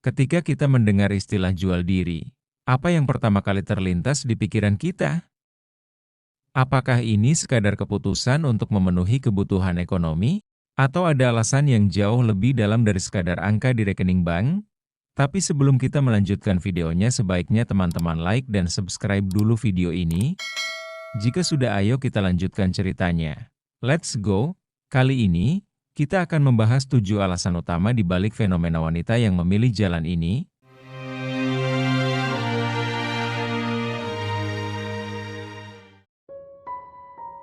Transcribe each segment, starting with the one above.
Ketika kita mendengar istilah jual diri, apa yang pertama kali terlintas di pikiran kita? Apakah ini sekadar keputusan untuk memenuhi kebutuhan ekonomi? Atau ada alasan yang jauh lebih dalam dari sekadar angka di rekening bank? Tapi sebelum kita melanjutkan videonya, sebaiknya teman-teman like dan subscribe dulu video ini. Jika sudah, ayo kita lanjutkan ceritanya. Let's go! Kali ini, kita akan membahas 7 alasan utama di balik fenomena wanita yang memilih jalan ini.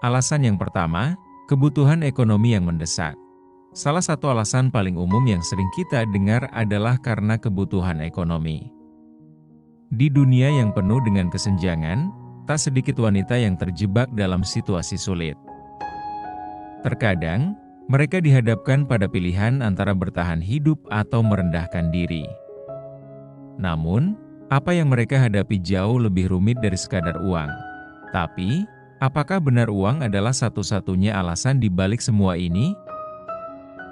Alasan yang pertama, kebutuhan ekonomi yang mendesak. Salah satu alasan paling umum yang sering kita dengar adalah karena kebutuhan ekonomi. Di dunia yang penuh dengan kesenjangan, tak sedikit wanita yang terjebak dalam situasi sulit. Terkadang, mereka dihadapkan pada pilihan antara bertahan hidup atau merendahkan diri. Namun, apa yang mereka hadapi jauh lebih rumit dari sekadar uang. Tapi, apakah benar uang adalah satu-satunya alasan di balik semua ini?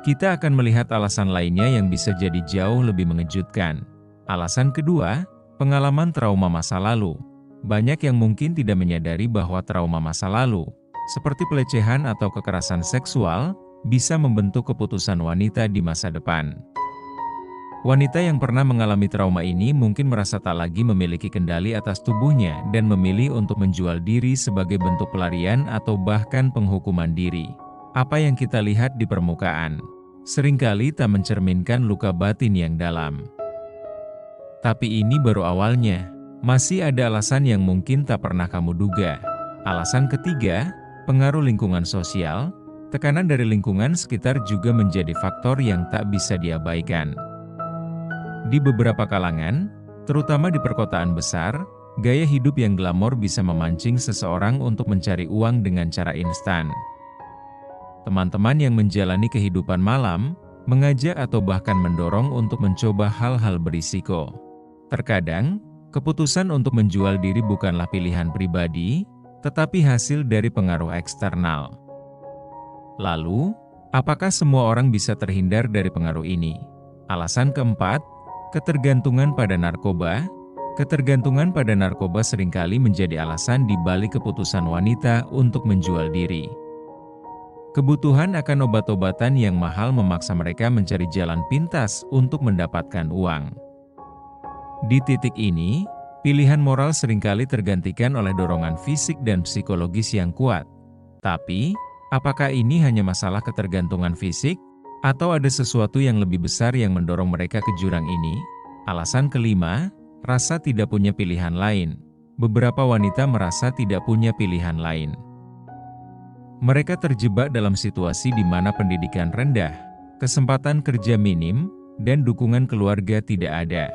Kita akan melihat alasan lainnya yang bisa jadi jauh lebih mengejutkan. Alasan kedua, pengalaman trauma masa lalu. Banyak yang mungkin tidak menyadari bahwa trauma masa lalu, seperti pelecehan atau kekerasan seksual, bisa membentuk keputusan wanita di masa depan. Wanita yang pernah mengalami trauma ini mungkin merasa tak lagi memiliki kendali atas tubuhnya dan memilih untuk menjual diri sebagai bentuk pelarian atau bahkan penghukuman diri. Apa yang kita lihat di permukaan seringkali tak mencerminkan luka batin yang dalam. Tapi ini baru awalnya. Masih ada alasan yang mungkin tak pernah kamu duga. Alasan ketiga, pengaruh lingkungan sosial. Tekanan dari lingkungan sekitar juga menjadi faktor yang tak bisa diabaikan. Di beberapa kalangan, terutama di perkotaan besar, gaya hidup yang glamor bisa memancing seseorang untuk mencari uang dengan cara instan. Teman-teman yang menjalani kehidupan malam, mengajak atau bahkan mendorong untuk mencoba hal-hal berisiko. Terkadang, keputusan untuk menjual diri bukanlah pilihan pribadi, tetapi hasil dari pengaruh eksternal. Lalu, apakah semua orang bisa terhindar dari pengaruh ini? Alasan keempat, ketergantungan pada narkoba. Ketergantungan pada narkoba seringkali menjadi alasan di balik keputusan wanita untuk menjual diri. Kebutuhan akan obat-obatan yang mahal memaksa mereka mencari jalan pintas untuk mendapatkan uang. Di titik ini, pilihan moral seringkali tergantikan oleh dorongan fisik dan psikologis yang kuat. Tapi, apakah ini hanya masalah ketergantungan fisik? Atau ada sesuatu yang lebih besar yang mendorong mereka ke jurang ini? Alasan kelima, rasa tidak punya pilihan lain. Beberapa wanita merasa tidak punya pilihan lain. Mereka terjebak dalam situasi di mana pendidikan rendah, kesempatan kerja minim, dan dukungan keluarga tidak ada.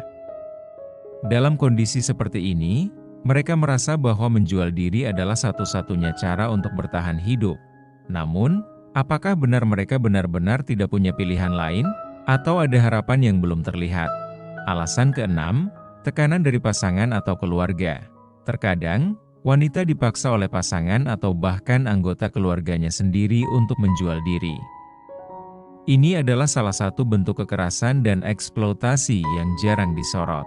Dalam kondisi seperti ini, mereka merasa bahwa menjual diri adalah satu-satunya cara untuk bertahan hidup. Namun, apakah benar mereka benar-benar tidak punya pilihan lain? Atau ada harapan yang belum terlihat? Alasan keenam, tekanan dari pasangan atau keluarga. Terkadang, wanita dipaksa oleh pasangan atau bahkan anggota keluarganya sendiri untuk menjual diri. Ini adalah salah satu bentuk kekerasan dan eksploitasi yang jarang disorot.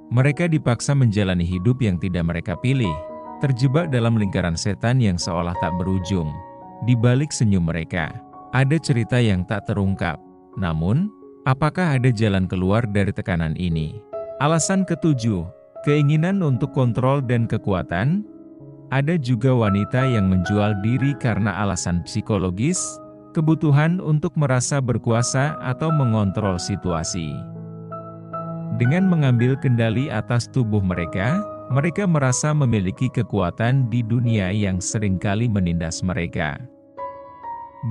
Mereka dipaksa menjalani hidup yang tidak mereka pilih, terjebak dalam lingkaran setan yang seolah tak berujung. Di balik senyum mereka, ada cerita yang tak terungkap. Namun, apakah ada jalan keluar dari tekanan ini? Alasan ketujuh, keinginan untuk kontrol dan kekuatan. Ada juga wanita yang menjual diri karena alasan psikologis, kebutuhan untuk merasa berkuasa atau mengontrol situasi. Dengan mengambil kendali atas tubuh mereka, mereka merasa memiliki kekuatan di dunia yang seringkali menindas mereka.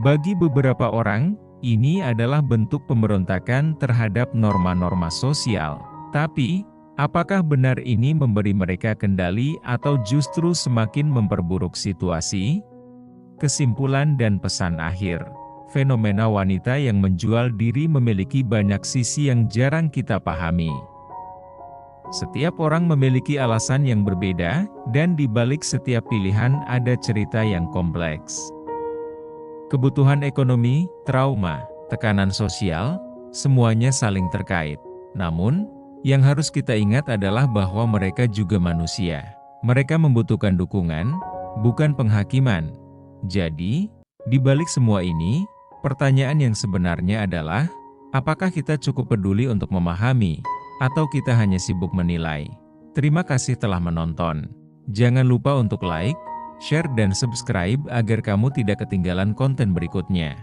Bagi beberapa orang, ini adalah bentuk pemberontakan terhadap norma-norma sosial. Tapi, apakah benar ini memberi mereka kendali atau justru semakin memperburuk situasi? Kesimpulan dan pesan akhir. Fenomena wanita yang menjual diri memiliki banyak sisi yang jarang kita pahami. Setiap orang memiliki alasan yang berbeda, dan di balik setiap pilihan ada cerita yang kompleks. Kebutuhan ekonomi, trauma, tekanan sosial, semuanya saling terkait. Namun, yang harus kita ingat adalah bahwa mereka juga manusia. Mereka membutuhkan dukungan, bukan penghakiman. Jadi, di balik semua ini, pertanyaan yang sebenarnya adalah, apakah kita cukup peduli untuk memahami, atau kita hanya sibuk menilai? Terima kasih telah menonton. Jangan lupa untuk like, share, dan subscribe agar kamu tidak ketinggalan konten berikutnya.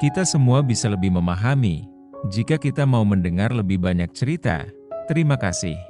Kita semua bisa lebih memahami jika kita mau mendengar lebih banyak cerita. Terima kasih.